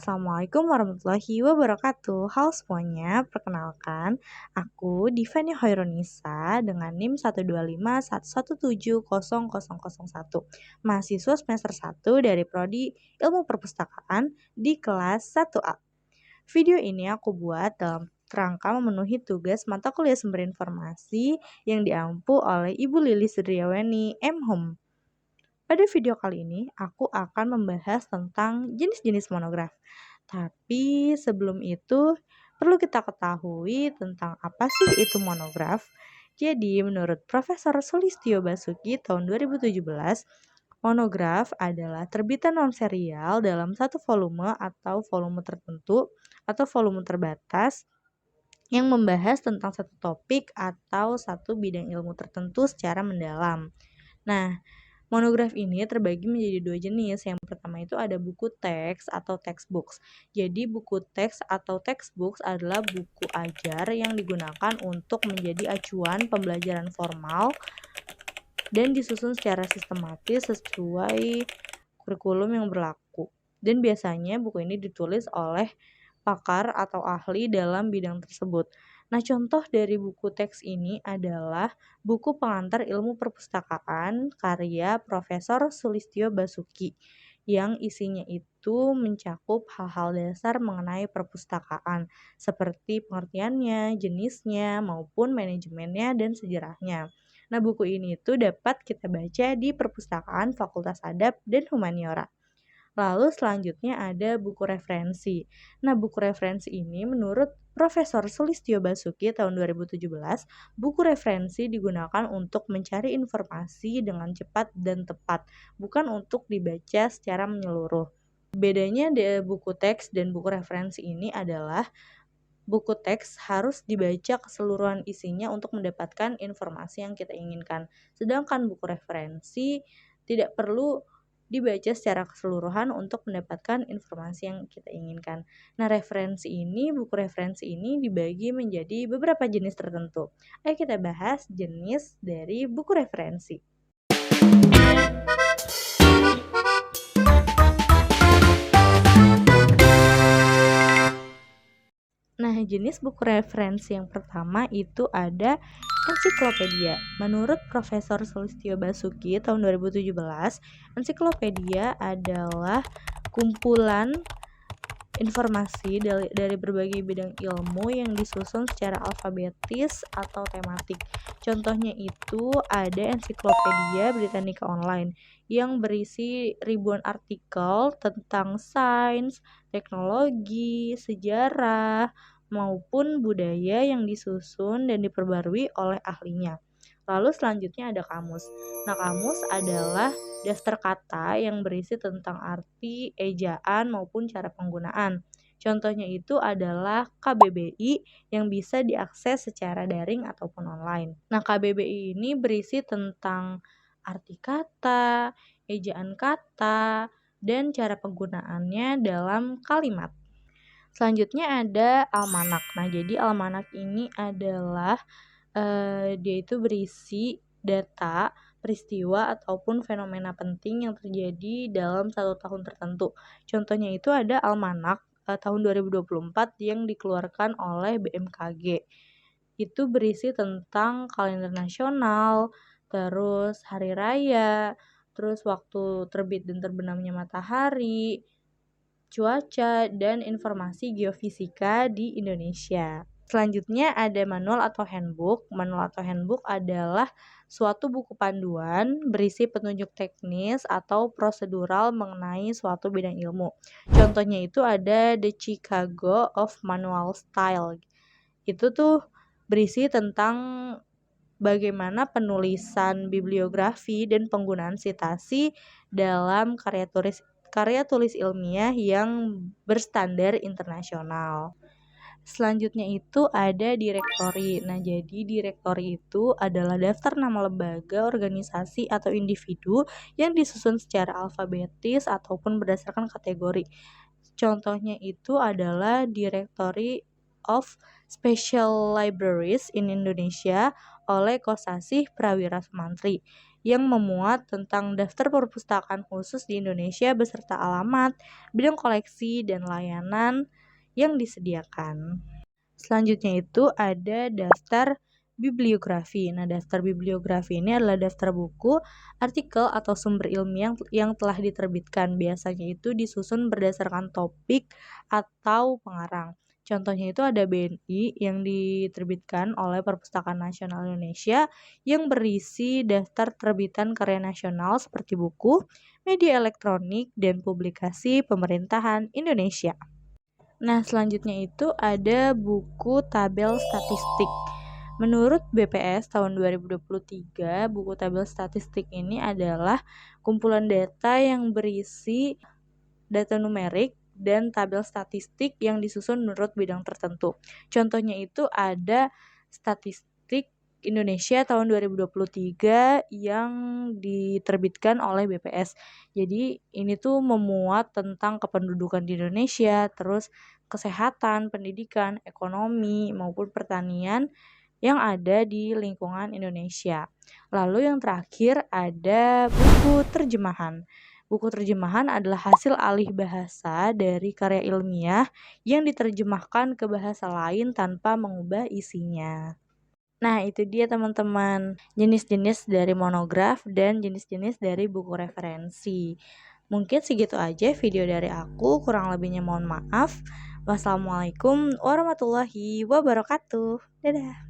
Assalamualaikum warahmatullahi wabarakatuh. Halo semuanya, perkenalkan aku Divani Hoironisa dengan NIM 12511700001, mahasiswa semester 1 dari Prodi Ilmu Perpustakaan di kelas 1A. Video ini aku buat dalam kerangka memenuhi tugas mata kuliah sumber informasi yang diampu oleh Ibu Lilis Sudriawani M.Hum. Pada video kali ini, aku akan membahas tentang jenis-jenis monograf. Tapi sebelum itu, perlu kita ketahui tentang apa sih itu monograf. Jadi, menurut Profesor Sulistyo Basuki tahun 2017, monograf adalah terbitan non-serial dalam satu volume atau volume tertentu atau volume terbatas yang membahas tentang satu topik atau satu bidang ilmu tertentu secara mendalam. Nah, monograf ini terbagi menjadi dua jenis. Yang pertama itu ada buku teks atau textbooks. Jadi buku teks atau textbooks adalah buku ajar yang digunakan untuk menjadi acuan pembelajaran formal dan disusun secara sistematis sesuai kurikulum yang berlaku. Dan biasanya buku ini ditulis oleh pakar atau ahli dalam bidang tersebut. Nah, contoh dari buku teks ini adalah buku pengantar ilmu perpustakaan karya Profesor Sulistyo Basuki yang isinya itu mencakup hal-hal dasar mengenai perpustakaan seperti pengertiannya, jenisnya, maupun manajemennya dan sejarahnya. Nah, buku ini itu dapat kita baca di perpustakaan Fakultas Adab dan Humaniora. Lalu selanjutnya ada buku referensi. Nah, buku referensi ini menurut Profesor Sulistyo Basuki tahun 2017, buku referensi digunakan untuk mencari informasi dengan cepat dan tepat, bukan untuk dibaca secara menyeluruh. Bedanya dari buku teks dan buku referensi ini adalah buku teks harus dibaca keseluruhan isinya untuk mendapatkan informasi yang kita inginkan. Sedangkan buku referensi tidak perlu dibaca secara keseluruhan untuk mendapatkan informasi yang kita inginkan. Nah, buku referensi ini dibagi menjadi beberapa jenis tertentu. Ayo kita bahas jenis dari buku referensi. Nah, jenis buku referensi yang pertama itu ada ensiklopedia. Menurut Profesor Sulistyo Basuki tahun 2017, ensiklopedia adalah kumpulan informasi dari berbagai bidang ilmu yang disusun secara alfabetis atau tematik. Contohnya itu ada ensiklopedia Britannica Online yang berisi ribuan artikel tentang sains, teknologi, sejarah, maupun budaya yang disusun dan diperbarui oleh ahlinya. Lalu selanjutnya ada kamus. Nah, kamus adalah daftar kata yang berisi tentang arti, ejaan, maupun cara penggunaan. Contohnya itu adalah KBBI yang bisa diakses secara daring ataupun online. Nah, KBBI ini berisi tentang arti kata, ejaan kata, dan cara penggunaannya dalam kalimat. Selanjutnya ada almanak. Nah, jadi almanak ini adalah dia itu berisi data, peristiwa, ataupun fenomena penting yang terjadi dalam satu tahun tertentu. Contohnya itu ada almanak tahun 2024 yang dikeluarkan oleh BMKG. Itu berisi tentang kalender nasional, terus hari raya, terus waktu terbit dan terbenamnya matahari, cuaca, dan informasi geofisika di Indonesia. Selanjutnya ada manual atau handbook. Manual atau handbook adalah suatu buku panduan berisi petunjuk teknis atau prosedural mengenai suatu bidang ilmu. Contohnya itu ada The Chicago of Manual Style. Itu tuh berisi tentang bagaimana penulisan bibliografi dan penggunaan sitasi dalam karya tulis ilmiah yang berstandar internasional. Selanjutnya itu ada direktori. Nah, jadi direktori itu adalah daftar nama lembaga, organisasi, atau individu yang disusun secara alfabetis ataupun berdasarkan kategori. Contohnya itu adalah Directory of Special Libraries in Indonesia, oleh Kosasih Prawira Sumantri yang memuat tentang daftar perpustakaan khusus di Indonesia beserta alamat, bidang koleksi, dan layanan yang disediakan. Selanjutnya itu ada daftar bibliografi. Nah, daftar bibliografi ini adalah daftar buku, artikel, atau sumber ilmiah yang telah diterbitkan. Biasanya itu disusun berdasarkan topik atau pengarang. Contohnya itu ada BNI yang diterbitkan oleh Perpustakaan Nasional Indonesia yang berisi daftar terbitan karya nasional seperti buku, media elektronik, dan publikasi pemerintahan Indonesia. Nah, selanjutnya itu ada buku tabel statistik. Menurut BPS tahun 2023, buku tabel statistik ini adalah kumpulan data yang berisi data numerik dan tabel statistik yang disusun menurut bidang tertentu. Contohnya itu ada statistik Indonesia tahun 2023 yang diterbitkan oleh BPS. Jadi ini tuh memuat tentang kependudukan di Indonesia, terus kesehatan, pendidikan, ekonomi, maupun pertanian yang ada di lingkungan Indonesia. Lalu yang terakhir ada buku terjemahan. Buku terjemahan adalah hasil alih bahasa dari karya ilmiah yang diterjemahkan ke bahasa lain tanpa mengubah isinya. Nah, itu dia teman-teman, jenis-jenis dari monograf dan jenis-jenis dari buku referensi. Mungkin segitu aja video dari aku, kurang lebihnya mohon maaf. Wassalamualaikum warahmatullahi wabarakatuh. Dadah.